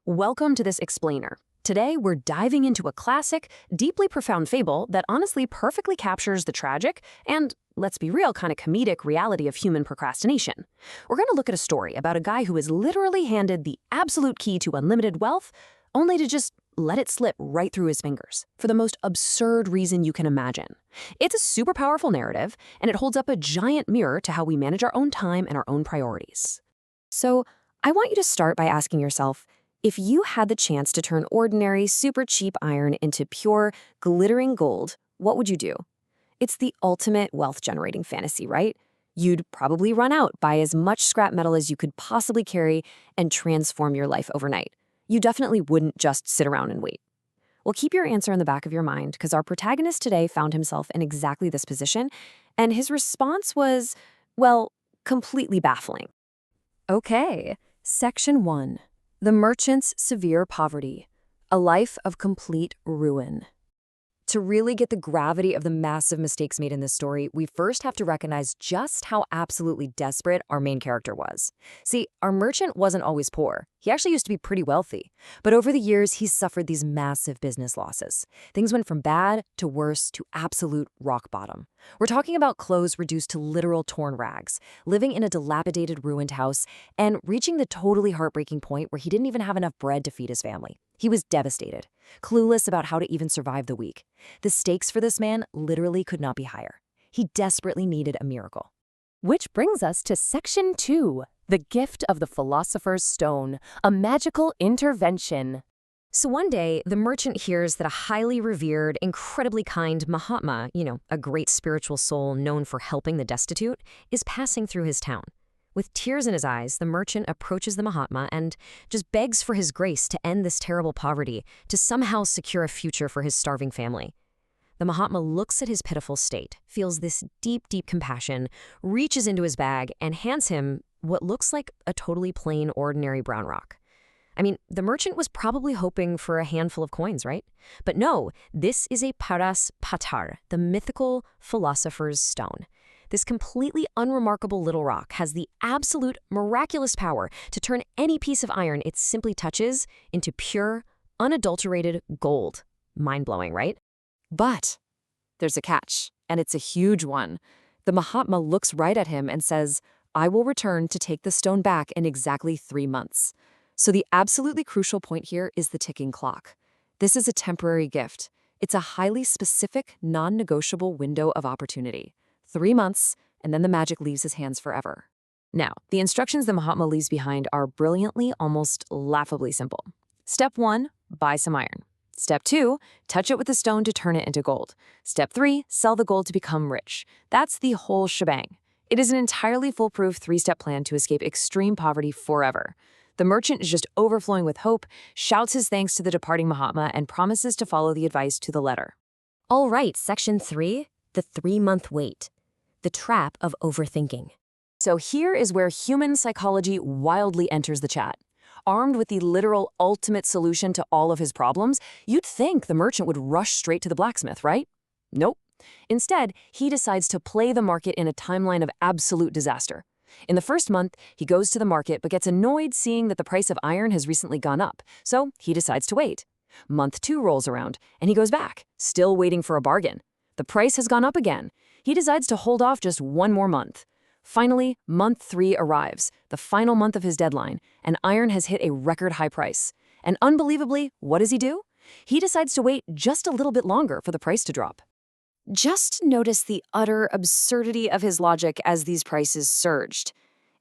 Welcome to this explainer. Today, we're diving into a classic, deeply profound fable that honestly perfectly captures the tragic and, let's be real, kind of comedic reality of human procrastination. We're going to look at a story about a guy who is literally handed the absolute key to unlimited wealth, only to just let it slip right through his fingers, for the most absurd reason you can imagine. It's a super powerful narrative, and it holds up a giant mirror to how we manage our own time and our own priorities. So, I want you to start by asking yourself, if you had the chance to turn ordinary, super cheap iron into pure, glittering gold, what would you do? It's the ultimate wealth-generating fantasy, right? You'd probably run out, buy as much scrap metal as you could possibly carry, and transform your life overnight. You definitely wouldn't just sit around and wait. Well, keep your answer in the back of your mind, because our protagonist today found himself in exactly this position, and his response was, well, completely baffling. Okay, Section 1. The Merchant's Severe Poverty, a life of complete ruin. To really get the gravity of the massive mistakes made in this story, we first have to recognize just how absolutely desperate our main character was. See, our merchant wasn't always poor. He actually used to be pretty wealthy. But over the years, he's suffered these massive business losses. Things went from bad to worse to absolute rock bottom. We're talking about clothes reduced to literal torn rags, living in a dilapidated, ruined house, and reaching the totally heartbreaking point where he didn't even have enough bread to feed his family. He was devastated, clueless about how to even survive the week. The stakes for this man literally could not be higher. He desperately needed a miracle. Which brings us to Section 2, the gift of the Philosopher's Stone, a magical intervention. So one day, the merchant hears that a highly revered, incredibly kind Mahatma, a great spiritual soul known for helping the destitute, is passing through his town. With tears in his eyes, the merchant approaches the Mahatma and just begs for his grace to end this terrible poverty, to somehow secure a future for his starving family. The Mahatma looks at his pitiful state, feels this deep, deep compassion, reaches into his bag, and hands him what looks like a totally plain, ordinary brown rock. I mean, the merchant was probably hoping for a handful of coins, right? But no, this is a Paras Patar, the mythical philosopher's stone. This completely unremarkable little rock has the absolute miraculous power to turn any piece of iron it simply touches into pure, unadulterated gold. Mind-blowing, right? But there's a catch, and it's a huge one. The Mahatma looks right at him and says, "I will return to take the stone back in exactly 3 months." So the absolutely crucial point here is the ticking clock. This is a temporary gift. It's a highly specific, non-negotiable window of opportunity. 3 months, and then the magic leaves his hands forever. Now, the instructions the Mahatma leaves behind are brilliantly, almost laughably simple. Step 1, buy some iron. Step 2, touch it with a stone to turn it into gold. Step 3, sell the gold to become rich. That's the whole shebang. It is an entirely foolproof 3-step plan to escape extreme poverty forever. The merchant is just overflowing with hope, shouts his thanks to the departing Mahatma, and promises to follow the advice to the letter. All right, Section 3, the 3-month wait. The trap of overthinking. So here is where human psychology wildly enters the chat. Armed with the literal ultimate solution to all of his problems, you'd think the merchant would rush straight to the blacksmith, right? Nope. Instead, he decides to play the market in a timeline of absolute disaster. In the first month, he goes to the market but gets annoyed seeing that the price of iron has recently gone up, so he decides to wait. Month 2 rolls around, and he goes back, still waiting for a bargain. The price has gone up again. He decides to hold off just 1 more month. Finally, month 3 arrives, the final month of his deadline, and iron has hit a record high price. And unbelievably, what does he do? He decides to wait just a little bit longer for the price to drop. Just notice the utter absurdity of his logic as these prices surged.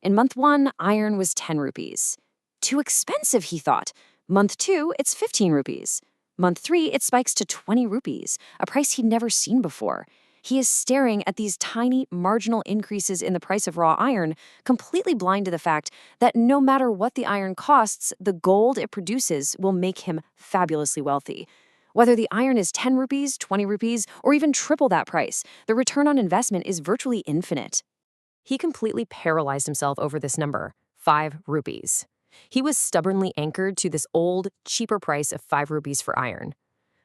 In month 1, iron was 10 rupees. Too expensive, he thought. Month 2, it's 15 rupees. Month 3, it spikes to 20 rupees, a price he'd never seen before. He is staring at these tiny, marginal increases in the price of raw iron, completely blind to the fact that no matter what the iron costs, the gold it produces will make him fabulously wealthy. Whether the iron is 10 rupees, 20 rupees, or even triple that price, the return on investment is virtually infinite. He completely paralyzed himself over this number, 5 rupees. He was stubbornly anchored to this old, cheaper price of 5 rupees for iron.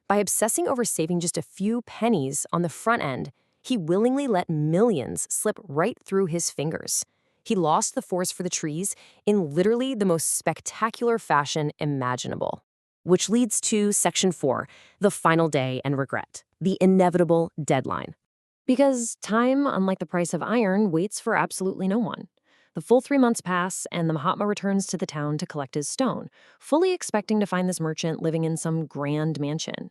By obsessing over saving just a few pennies on the front end, he willingly let millions slip right through his fingers. He lost the forest for the trees in literally the most spectacular fashion imaginable. Which leads to Section 4, the final day and regret, the inevitable deadline. Because time, unlike the price of iron, waits for absolutely no one. The full 3 months pass, and the Mahatma returns to the town to collect his stone, fully expecting to find this merchant living in some grand mansion.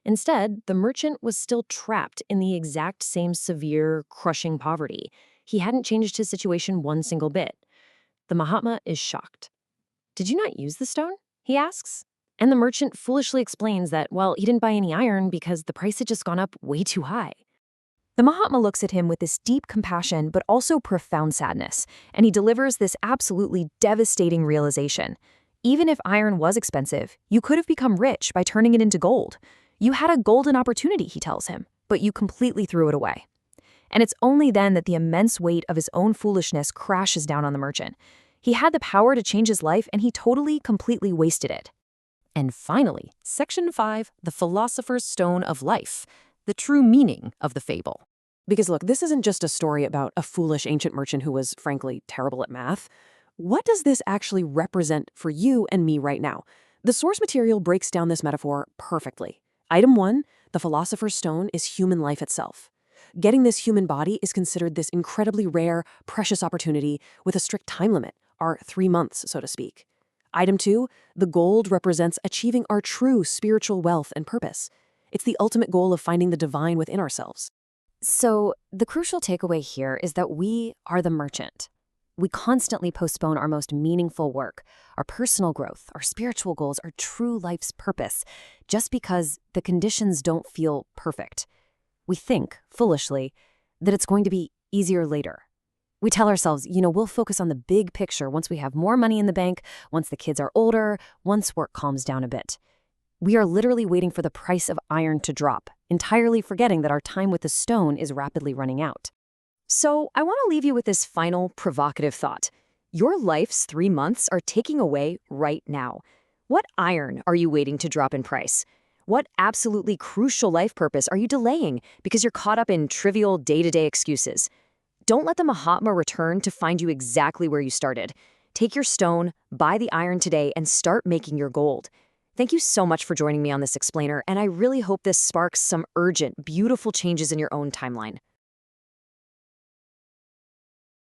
Instead, the merchant was still trapped in the exact same severe, crushing poverty. He hadn't changed his situation one single bit. The Mahatma is shocked. "Did you not use the stone?" he asks. And the merchant foolishly explains that, well, he didn't buy any iron because the price had just gone up way too high. The Mahatma looks at him with this deep compassion but also profound sadness, and he delivers this absolutely devastating realization. Even if iron was expensive, you could have become rich by turning it into gold. You had a golden opportunity, he tells him, but you completely threw it away. And it's only then that the immense weight of his own foolishness crashes down on the merchant. He had the power to change his life, and he totally, completely wasted it. And finally, Section 5, the Philosopher's Stone of Life, the true meaning of the fable. Because look, this isn't just a story about a foolish ancient merchant who was, frankly, terrible at math. What does this actually represent for you and me right now? The source material breaks down this metaphor perfectly. Item 1, the Philosopher's Stone is human life itself. Getting this human body is considered this incredibly rare, precious opportunity with a strict time limit, our 3 months, so to speak. Item 2, the gold represents achieving our true spiritual wealth and purpose. It's the ultimate goal of finding the divine within ourselves. So, the crucial takeaway here is that we are the merchant. We constantly postpone our most meaningful work, our personal growth, our spiritual goals, our true life's purpose, just because the conditions don't feel perfect. We think, foolishly, that it's going to be easier later. We tell ourselves, we'll focus on the big picture once we have more money in the bank, once the kids are older, once work calms down a bit. We are literally waiting for the price of iron to drop, entirely forgetting that our time with the stone is rapidly running out. So I want to leave you with this final provocative thought. Your life's 3 months are ticking away right now. What iron are you waiting to drop in price? What absolutely crucial life purpose are you delaying because you're caught up in trivial day-to-day excuses? Don't let the Mahatma return to find you exactly where you started. Take your stone, buy the iron today, and start making your gold. Thank you so much for joining me on this explainer, and I really hope this sparks some urgent, beautiful changes in your own timeline.